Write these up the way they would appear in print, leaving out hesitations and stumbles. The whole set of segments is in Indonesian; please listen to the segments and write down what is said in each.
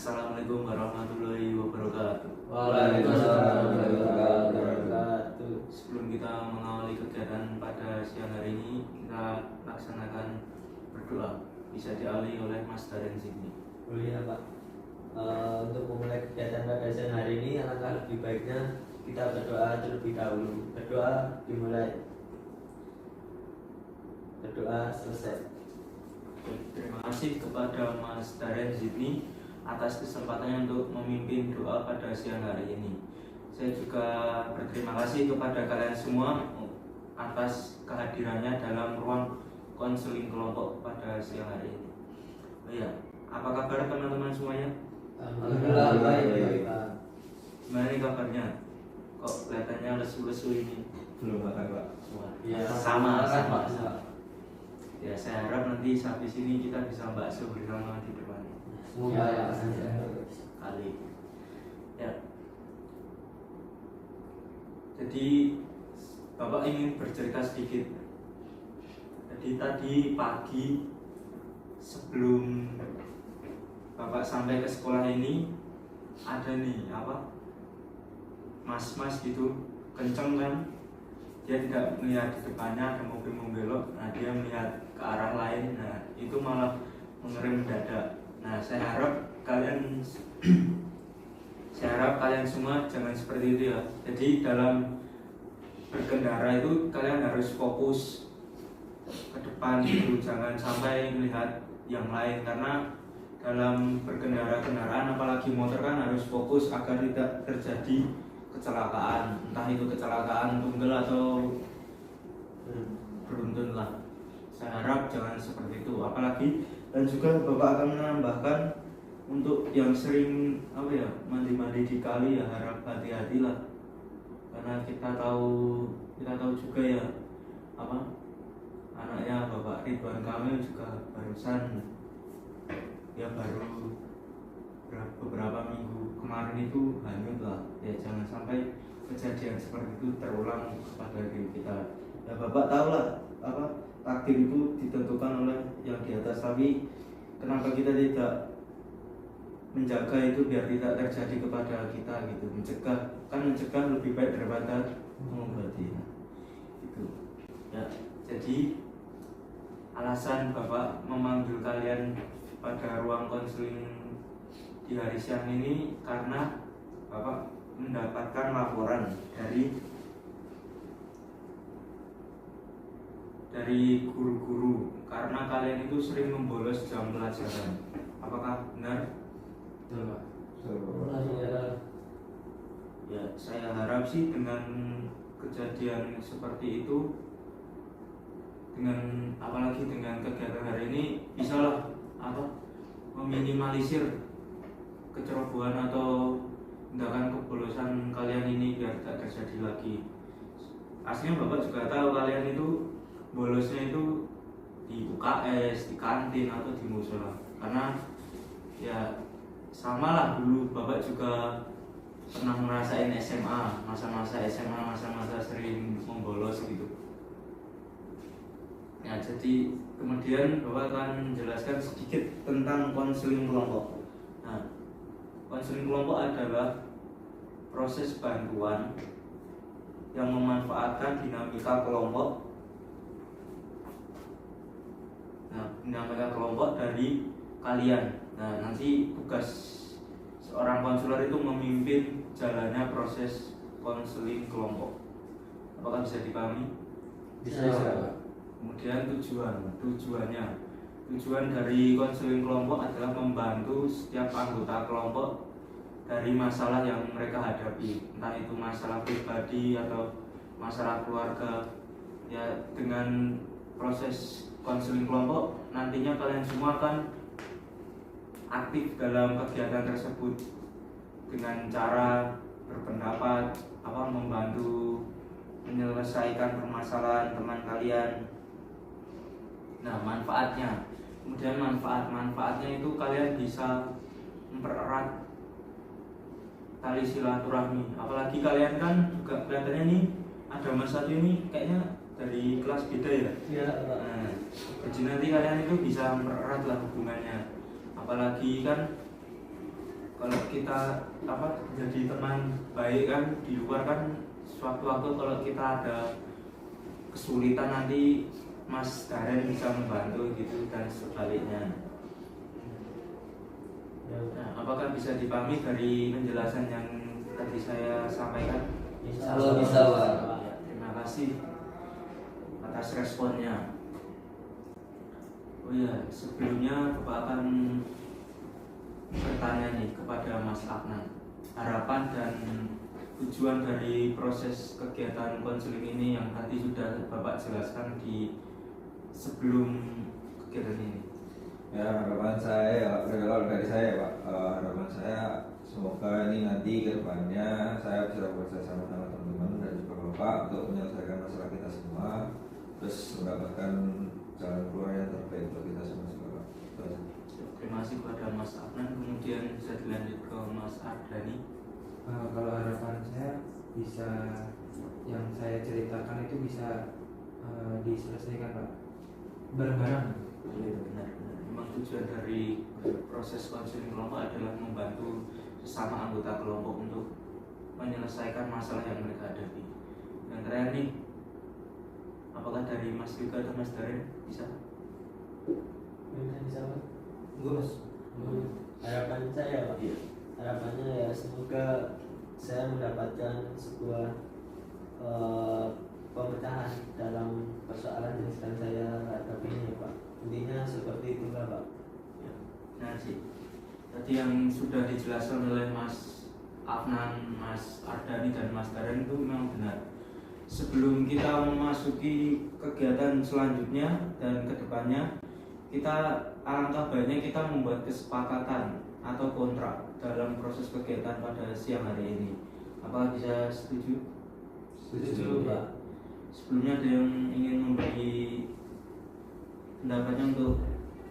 Assalamualaikum warahmatullahi wabarakatuh. Waalaikumsalam warahmatullahi wabarakatuh. Sebelum kita mengawali kegiatan pada siang hari ini, kita laksanakan berdoa. Bisa diawali oleh Mas Daren Zikni. Boleh ya Pak. Untuk memulai kegiatan pada siang hari ini, alangkah lebih baiknya kita berdoa terlebih dahulu. Berdoa dimulai. Berdoa selesai. Terima kasih kepada Mas Daren Zikni atas kesempatannya untuk memimpin doa pada siang hari ini. Saya juga berterima kasih kepada kalian semua atas kehadirannya dalam ruang konseling kelompok pada siang hari ini. Oh ya, apa kabar teman-teman semuanya? Alhamdulillah baik Pak. Gimana nih kabarnya? Kok kelihatannya lesu-lesu ini? Belum makan Pak. Ya, sama. Pak. Ya, saya harap nanti sampai sini kita bisa bakso bersama di depan. Semoga ya. Kali. Ya. Jadi Bapak ingin bercerita sedikit. Jadi tadi pagi sebelum Bapak sampai ke sekolah ini ada nih mas-mas gitu kenceng kan, dia tidak melihat di depannya ada mobil membelok, nah dia melihat ke arah lain, nah itu malah mengerem mendadak. Nah saya harap kalian semua jangan seperti itu ya. Jadi dalam berkendara itu kalian harus fokus ke depan gitu, jangan sampai melihat yang lain, karena dalam berkendara kendaraan apalagi motor kan harus fokus agar tidak terjadi kecelakaan, entah itu kecelakaan tunggal atau beruntun lah. Saya harap jangan seperti itu. Apalagi dan juga Bapak akan menambahkan untuk yang sering mandi-mandi di kali, ya harap hati-hatilah, karena kita tahu juga ya anaknya Bapak Ridwan Kamil juga barusan baru beberapa minggu kemarin itu hanyut lah. Ya jangan sampai kejadian seperti itu terulang pada diri kita. Ya Bapak tahu lah takdir itu ditentukan oleh yang di atas, tapi kenapa kita tidak menjaga itu biar tidak terjadi kepada kita gitu. Mencegah lebih baik daripada mengobati. Itu ya. Jadi alasan Bapak memanggil kalian pada ruang konseling di hari siang ini karena Bapak mendapatkan laporan dari guru-guru karena kalian itu sering membolos jam pelajaran. Apakah benar? Betul Pak. Ya, saya harap sih dengan kejadian seperti itu, dengan apalagi dengan kegiatan hari ini, bisalah meminimalisir kecerobohan atau tindakan kebolosan kalian ini biar tidak terjadi lagi. Aslinya Bapak juga tahu kalian itu bolosnya itu di UKS, di kantin atau di musola. Karena ya sama lah, dulu Bapak juga pernah ngerasain SMA, masa-masa SMA, masa-masa sering membolos gitu. Ya, jadi kemudian Bapak akan menjelaskan sedikit tentang konseling kelompok. Nah, konseling kelompok adalah proses bantuan yang memanfaatkan dinamika kelompok. Nah, dinamika kelompok dari kalian. Nah, nanti tugas seorang konselor itu memimpin jalannya proses konseling kelompok. Apakah bisa dipahami? Bisa. Kemudian tujuan dari konseling kelompok adalah membantu setiap anggota kelompok dari masalah yang mereka hadapi, entah itu masalah pribadi atau masalah keluarga. Ya, dengan proses konseling kelompok nantinya kalian semua akan aktif dalam kegiatan tersebut dengan cara berpendapat, membantu menyelesaikan permasalahan teman kalian. Nah, kemudian manfaatnya itu kalian bisa mempererat tali silaturahmi. Apalagi kalian kan juga kelihatannya nih ada mas satu ini kayaknya dari kelas beda ya. Iya. Nah, jadi nanti kalian itu bisa mempererat lah hubungannya. Apalagi kan kalau kita jadi teman baik kan di luar kan, suatu-waktu kalau kita ada kesulitan nanti Mas Daren bisa membantu gitu dan sebaliknya. Nah, apakah bisa dipahami dari penjelasan yang tadi saya sampaikan? Insya Allah bisa, Pak. Ya, terima kasih atas responnya. Oh iya, sebelumnya Bapak akan bertanya nih kepada Mas Adnan, harapan dan tujuan dari proses kegiatan konseling ini yang tadi sudah Bapak jelaskan di sebelum kegiatan ini. Ya, harapan saya, kalau dari saya Pak, harapan saya semoga ini nanti ke depannya saya bisa bekerja sama sama teman-teman dan juga Bapak untuk menyelesaikan masalah kita semua, terus mendapatkan jalan keluar yang terbaik untuk kita semua. Terima kasih kepada Mas Adnan. Kemudian bisa dilanjut ke Mas Ardani. Kalau harapan saya bisa, yang saya ceritakan itu bisa diselesaikan Pak, bareng-bareng. Iya, benar. Memang tujuan dari proses konseling kelompok adalah membantu sesama anggota kelompok untuk menyelesaikan masalah yang mereka hadapi. Yang terakhir nih, apakah dari Mas Yuga atau Mas Daren bisa? Bisa, Pak. Gus. Harapan saya, Pak. Harapannya ya semoga saya mendapatkan sebuah pemecahan dalam persoalan yang sedang saya hadapi ini, Pak. Intinya seperti itulah, Pak. Ya, benar sih. Tadi yang sudah dijelaskan oleh Mas Afnan, Mas Ardani dan Mas Daren itu memang benar. Sebelum kita memasuki kegiatan selanjutnya dan kedepannya, kita alangkah baiknya kita membuat kesepakatan atau kontrak dalam proses kegiatan pada siang hari ini. Apakah bisa setuju? Setuju, Pak. Sebelumnya ada yang ingin memberi pendapatnya untuk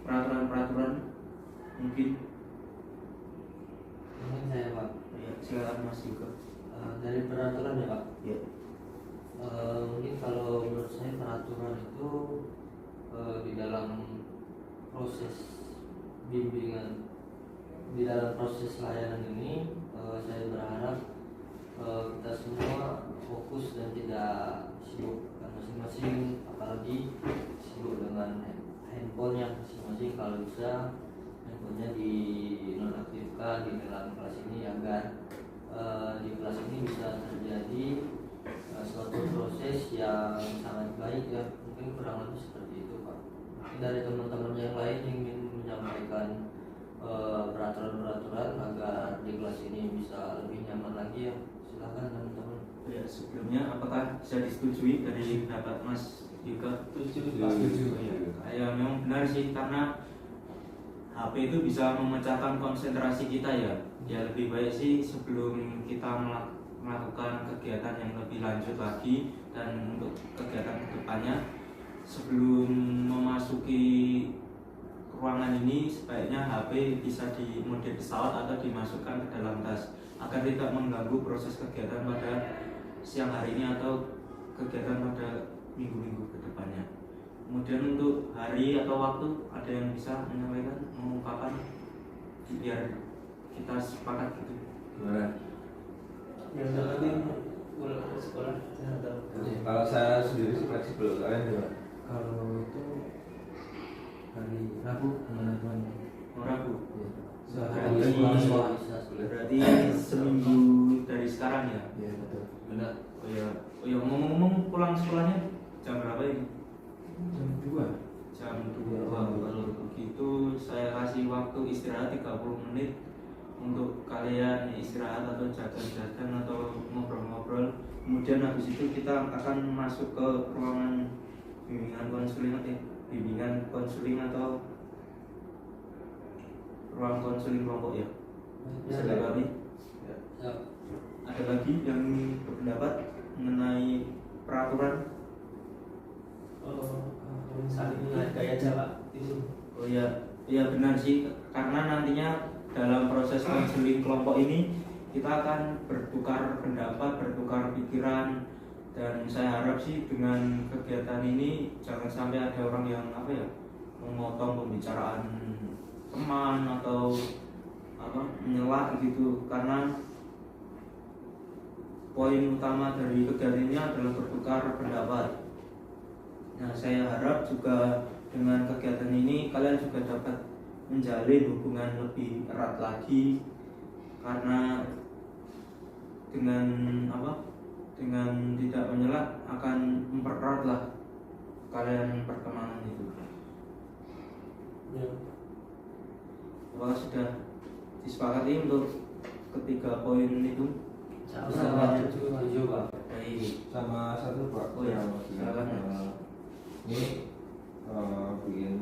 peraturan-peraturan mungkin? Mungkin saya, Pak. Ya, silakan Mas juga. Dari peraturan ya, Pak. Ya. Mungkin kalau menurut saya peraturan itu di dalam proses bimbingan, di dalam proses layanan ini, saya berharap kita semua fokus dan tidak sibuk masing-masing, apalagi sibuk dengan handphonenya masing-masing. Kalau bisa handphonenya dinonaktifkan di dalam kelas ini agar di kelas ini bisa terjadi suatu proses yang sangat baik ya. Mungkin kurang lebih seperti itu, Pak. Mungkin dari teman-teman yang lain yang ingin menyampaikan peraturan-peraturan agar di kelas ini bisa lebih nyaman lagi ya, silakan teman-teman. Ya, sebelumnya apakah bisa disetujui dari pendapat Mas juga? Setuju, Pak. Setuju. Ya, memang benar sih, karena HP itu bisa memecahkan konsentrasi kita ya. Ya, lebih baik sih sebelum kita melakukan kegiatan yang lebih lanjut lagi dan untuk kegiatan kedepannya, sebelum memasuki ruangan ini sebaiknya HP bisa di mode pesawat atau dimasukkan ke dalam tas agar tidak mengganggu proses kegiatan pada siang hari ini atau kegiatan pada minggu-minggu kedepannya. Kemudian untuk hari atau waktu, ada yang bisa menyampaikan, mengungkapkan biar kita sepakat gitu. Gimana? Yang terpenting pulang ke sekolah saya tahu. Kalau saya sendiri sih fleksibel, kalian gimana? Kalau itu hari Rabu gimana teman? Rabu. Sehari Berarti- pulang sekolah. Berarti seminggu dari sekarang ya. Iya betul. Benar. Oh ya, ngomong-ngomong pulang sekolahnya jam berapa ini? Jam 2. Jam 2. Kalau begitu saya kasih waktu istirahat 30 menit untuk kalian istirahat atau jajan-jajan atau ngobrol-ngobrol. Kemudian habis itu kita akan masuk ke ruangan bimbingan konseling atau ruang konseling kelompok ya. Bisa dipahami? Ya. Ada lagi yang berpendapat mengenai peraturan? Saling menghargai aja, Pak. Itu. Oh iya, iya benar sih, karena nantinya dalam proses konseling kelompok ini kita akan bertukar pendapat, bertukar pikiran, dan saya harap sih dengan kegiatan ini jangan sampai ada orang yang memotong pembicaraan teman atau menyela gitu, karena poin utama dari kegiatan ini adalah bertukar pendapat. Nah, saya harap juga dengan kegiatan ini kalian juga dapat menjalin hubungan lebih erat lagi, karena dengan dengan tidak menyela akan mempererat lah kalian pertemanan itu. Ya. Apakah sudah disepakati untuk ketiga poin itu? Sama setuju Pak. Baik. Sama satu Pak. Oh ya, maksudnya, silakan. ini bikin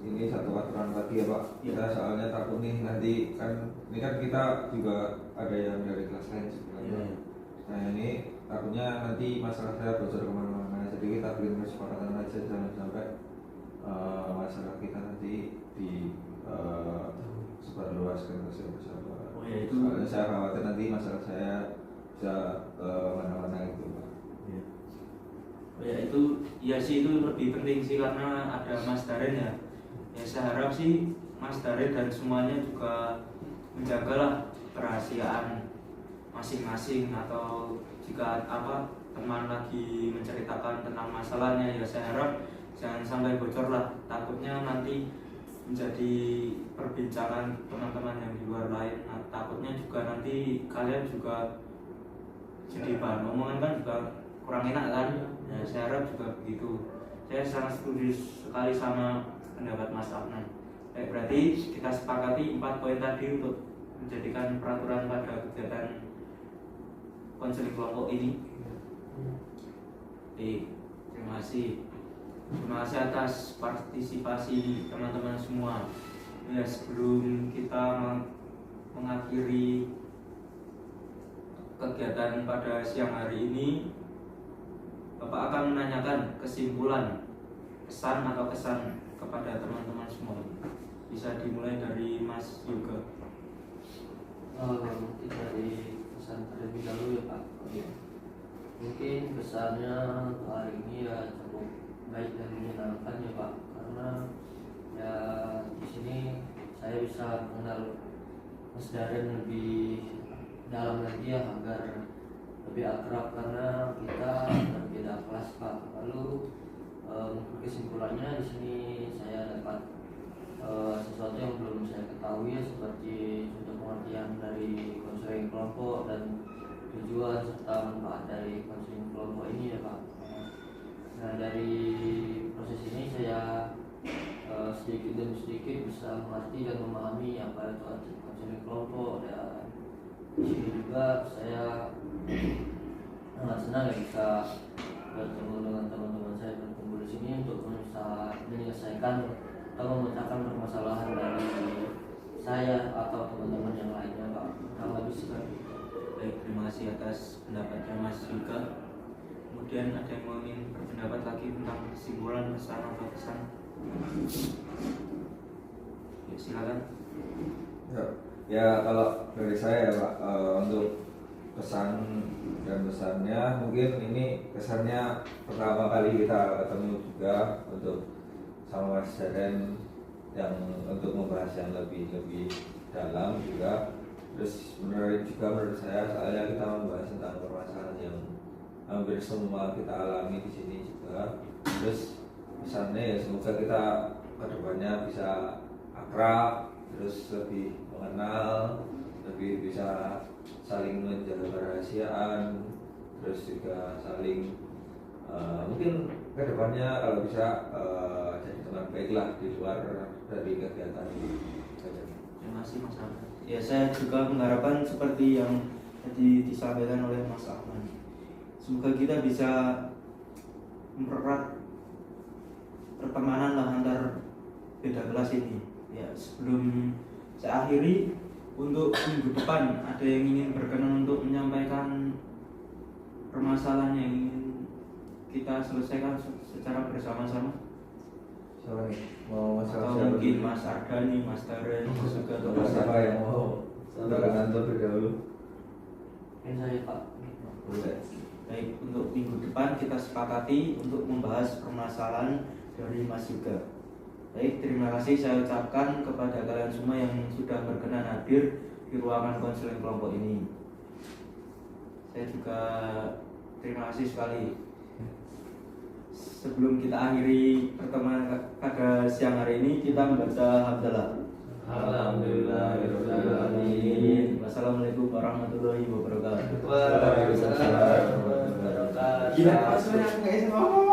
ini satu aturan lagi ya Pak. Iya. Kita soalnya takut nih nanti kan ini kan kita juga ada yang dari kelas lain sebenarnya. Iya. Nah ini takutnya nanti masalah saya bocor kemana-mana. Jadi kita bikin kesepakatan aja jangan sampai masalah kita nanti di sebarluaskan ke siapa-siapa. Oh ya, itu. Soalnya saya khawatir nanti masalah saya bisa mana-mana gitu Pak. Oh ya, itu ya sih, itu lebih penting sih karena ada Mas Daren ya. Ya saya harap sih Mas Daren dan semuanya juga menjagalah kerahasiaan masing-masing, atau jika teman lagi menceritakan tentang masalahnya, ya saya harap jangan sampai bocor lah, takutnya nanti menjadi perbincangan teman-teman yang di luar lain. Nah, takutnya juga nanti kalian juga jadi bahan omongan kan juga kurang enak kan. Ya, saya harap juga begitu. Saya sangat setuju sekali sama pendapat Mas Afnan. Berarti kita sepakati 4 poin tadi untuk menjadikan peraturan pada kegiatan konseling kelompok ini. Terima kasih. Terima kasih atas partisipasi teman-teman semua. Ya, sebelum kita mengakhiri kegiatan pada siang hari ini, Bapak akan menanyakan kesimpulan, pesan atau kesan kepada teman-teman semua. Bisa dimulai dari Mas Yoga. Mungkin dari pesan terlebih dahulu ya Pak. Mungkin pesannya untuk hari ini ya cukup baik dan menyenangkan ya Pak, karena ya di sini saya bisa mengenal Mas Daren lebih dalam lagi ya, agar lebih akrab karena kita berbeda kelas Pak. Lalu kesimpulannya di sini saya dapat sesuatu yang belum saya ketahui ya, seperti contoh pengertian dari konseling kelompok dan tujuan serta manfaat dari konseling kelompok ini ya Pak. Nah, dari proses ini saya sedikit demi sedikit bisa mengerti dan memahami apa itu arti konseling kelompok, dan di sini juga saya sangat senang ya bisa bertemu dengan teman-teman saya berkumpul di sini untuk bisa menyelesaikan atau memecahkan permasalahan dari saya atau teman-teman yang lainnya Pak. Kurang lebih seperti itu. Baik, terima kasih atas pendapatnya Mas Yoga. Kemudian ada yang mau ingin berpendapat lagi tentang kesimpulan, pesan atau kesan? Ya, silakan. Ya kalau dari saya ya Pak, untuk pesan dan pesannya mungkin ini kesannya pertama kali kita ketemu juga untuk sama Mas Daren yang untuk membahas yang lebih dalam juga. Terus menurut saya soalnya kita membahas tentang permasalahan yang hampir semua kita alami di sini juga. Terus pesannya ya semoga kita kedepannya bisa akrab, terus lebih mengenal, lebih bisa saling menjaga kerahasiaan, terus juga saling mungkin kedepannya kalau bisa jadi teman baiklah di luar dari kegiatan ini. Terima kasih Mas Ahmad. Ya, saya juga mengharapkan seperti yang tadi disampaikan oleh Mas Ahmad. Semoga kita bisa mempererat pertemanan lah antar beda kelas ini. Ya, sebelum saya akhiri, untuk minggu depan ada yang ingin berkenan untuk menyampaikan permasalahan yang ingin kita selesaikan secara bersama-sama? Siapa nih? Mau masalah Atau siapa mungkin dulu? Mas Ardani, Mas Daren, juga atau Atau Mas siapa yang mau? Silakan Anto terdahulu. Mungkin saya Pak. Boleh. Baik, untuk minggu depan kita sepakati untuk membahas permasalahan dari Mas Yoga. Baik, terima kasih saya ucapkan kepada kalian semua yang sudah berkenan hadir di ruangan konseling kelompok ini. Saya juga terima kasih sekali. Sebelum kita akhiri pertemuan pada siang hari ini, kita membaca hamdalah. Alhamdulillahirobbilalamin. Wassalamualaikum warahmatullahi wabarakatuh. Waalaikumsalam warahmatullahi wabarakatuh. Gila, pas aku nggak bisa ngomong.